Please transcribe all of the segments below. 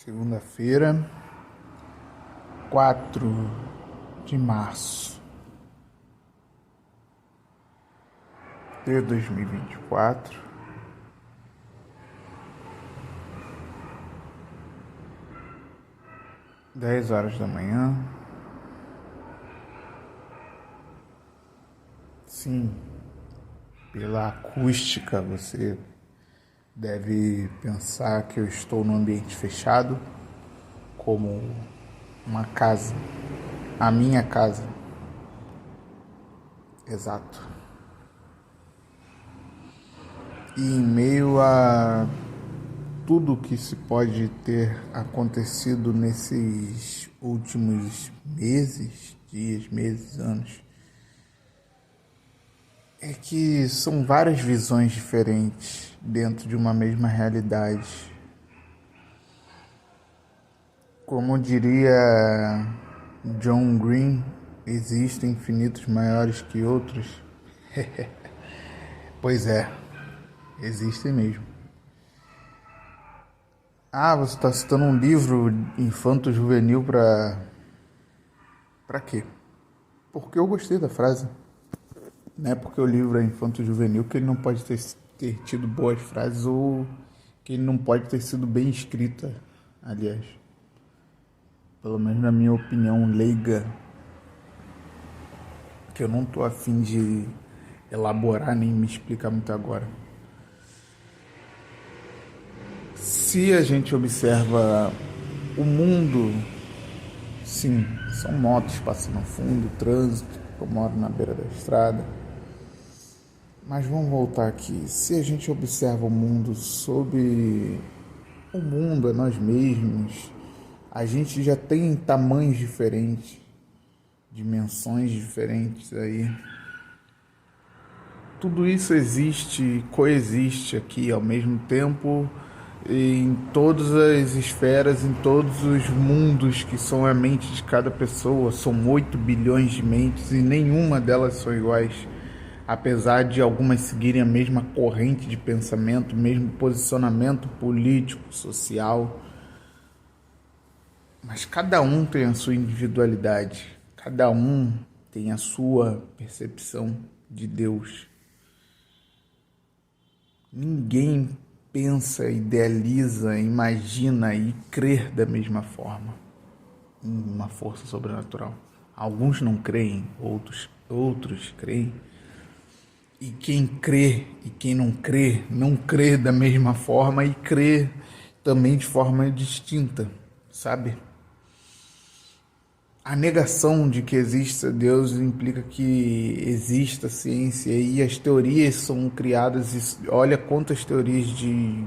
Segunda-feira, 4 de março de 2024, 10 horas da manhã. Sim, pela acústica você deve pensar que eu estou num ambiente fechado, como uma casa, a minha casa. Exato. E em meio a tudo que se pode ter acontecido nesses últimos meses, dias, meses, anos, é que são várias visões diferentes dentro de uma mesma realidade. Como diria John Green, existem infinitos maiores que outros. Pois é, existem mesmo. Você está citando um livro infanto-juvenil para quê? Porque eu gostei da frase. Não é porque o livro é infanto-juvenil que ele não pode ter tido boas frases ou que ele não pode ter sido bem escrita, aliás. Pelo menos na minha opinião leiga, que eu não estou a fim de elaborar nem me explicar muito agora. Se a gente observa o mundo, sim, são motos passando no fundo, trânsito, eu moro na beira da estrada. Mas vamos voltar aqui. Se a gente observa o mundo sob o mundo, é nós mesmos, a gente já tem tamanhos diferentes, dimensões diferentes aí. Tudo isso existe, coexiste aqui ao mesmo tempo, em todas as esferas, em todos os mundos que são a mente de cada pessoa. São 8 bilhões de mentes e nenhuma delas são iguais. Apesar de algumas seguirem a mesma corrente de pensamento, mesmo posicionamento político, social. Mas cada um tem a sua individualidade, cada um tem a sua percepção de Deus. Ninguém pensa, idealiza, imagina e crer da mesma forma em uma força sobrenatural. Alguns não creem, outros creem. E quem crê e quem não crê da mesma forma e crê também de forma distinta, sabe? A negação de que exista Deus implica que exista ciência e as teorias são criadas. E olha quantas teorias de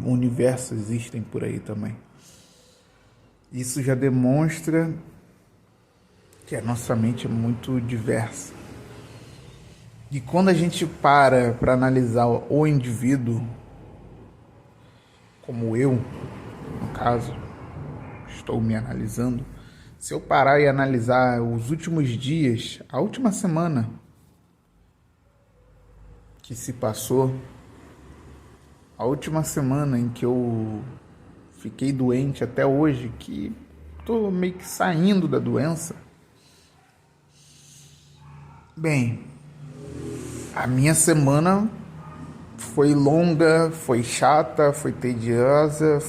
universo existem por aí também. Isso já demonstra que a nossa mente é muito diversa. E quando a gente para analisar o indivíduo, como eu, no caso, estou me analisando, se eu parar e analisar os últimos dias, a última semana que se passou, a última semana em que eu fiquei doente até hoje, que estou meio que saindo da doença, bem, a minha semana foi longa, foi chata, foi tediosa.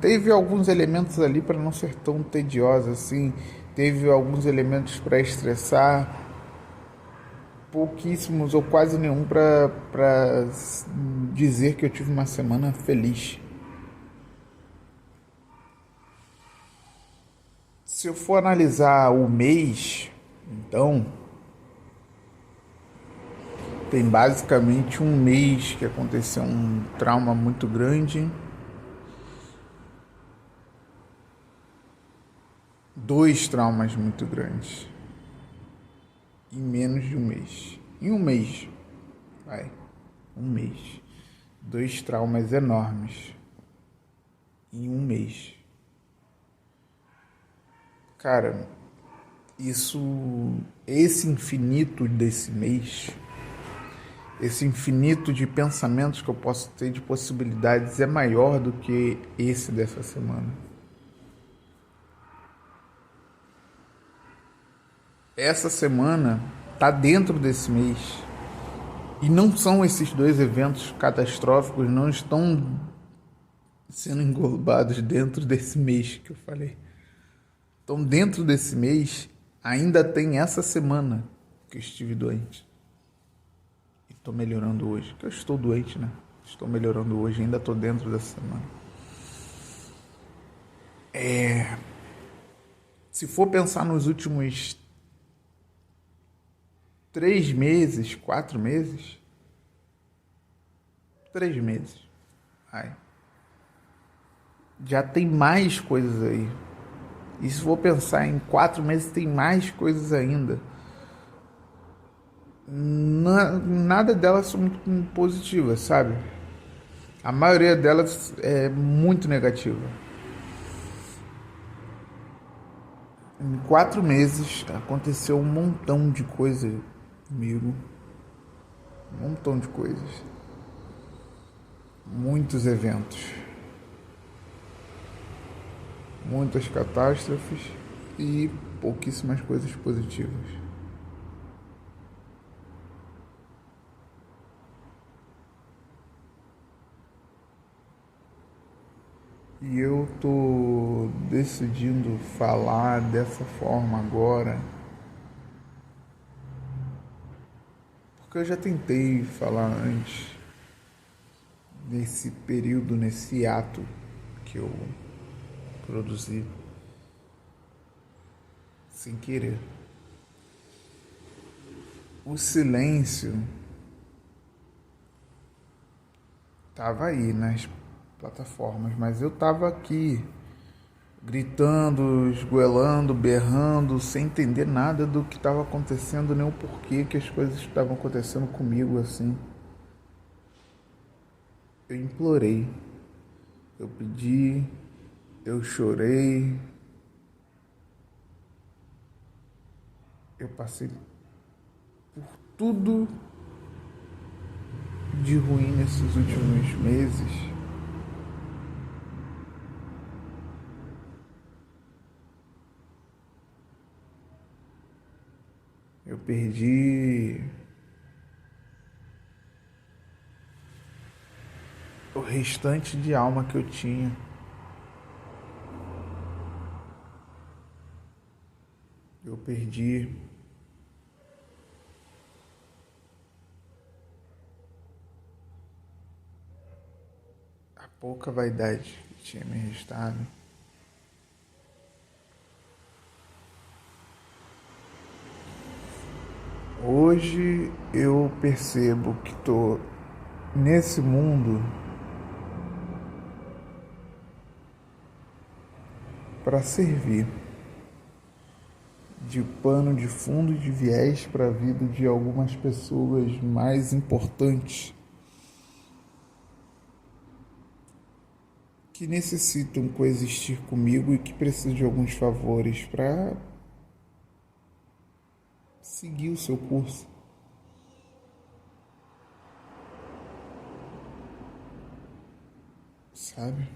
Teve alguns elementos ali para não ser tão tediosa assim. Teve alguns elementos para estressar. Pouquíssimos ou quase nenhum para dizer que eu tive uma semana feliz. Se eu for analisar o mês, então tem basicamente um mês que aconteceu um trauma muito grande. 2 traumas muito grandes. Em menos de um mês. Em um mês. Um mês. 2 traumas enormes. Em um mês. Cara, esse infinito desse mês, esse infinito de pensamentos que eu posso ter, de possibilidades, é maior do que esse dessa semana. essa semana tá dentro desse mês. E não são esses dois eventos catastróficos, não estão sendo englobados dentro desse mês que eu falei. Então, dentro desse mês, ainda tem essa semana que eu estive doente. E estou melhorando hoje. Que eu estou doente, né? Estou melhorando hoje, ainda estou dentro dessa semana. Se for pensar nos últimos 3 meses, 4 meses, 3 meses, ai, já tem mais coisas aí. E se for pensar em 4 meses, tem mais coisas ainda. Nada delas são muito positivas, sabe? A maioria delas é muito negativa. Em 4 meses aconteceu um montão de coisa comigo. Um montão de coisas. Muitos eventos. Muitas catástrofes e pouquíssimas coisas positivas. E eu tô decidindo falar dessa forma agora, porque eu já tentei falar antes, nesse período, nesse ato que eu produzi, sem querer. O silêncio tava aí nas plataformas, mas eu tava aqui gritando, esgoelando, berrando, sem entender nada do que estava acontecendo, nem o porquê que as coisas estavam acontecendo comigo assim. Eu implorei, eu pedi, eu chorei, eu passei por tudo de ruim nesses últimos meses. Eu perdi o restante de alma que eu tinha. Eu perdi a pouca vaidade que tinha me restado. Hoje eu percebo que estou nesse mundo para servir de pano de fundo e de viés para a vida de algumas pessoas mais importantes que necessitam coexistir comigo e que precisam de alguns favores para seguir o seu curso. Sabe?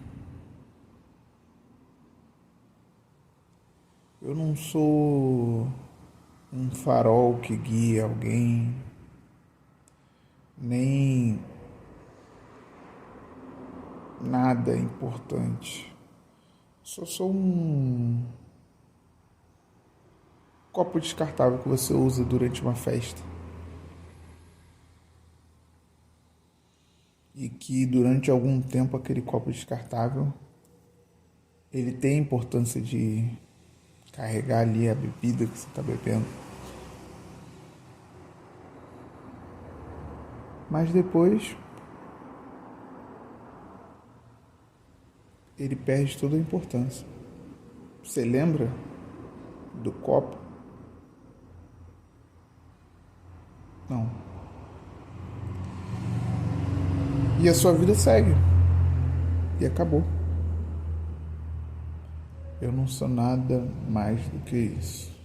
Eu não sou um farol que guia alguém, nem nada importante. Só sou um copo descartável que você usa durante uma festa. E que durante algum tempo aquele copo descartável ele tem a importância de carregar ali a bebida que você está bebendo. Mas depois ele perde toda a importância. Você lembra do copo? Não. E a sua vida segue. E acabou. Eu não sou nada mais do que isso.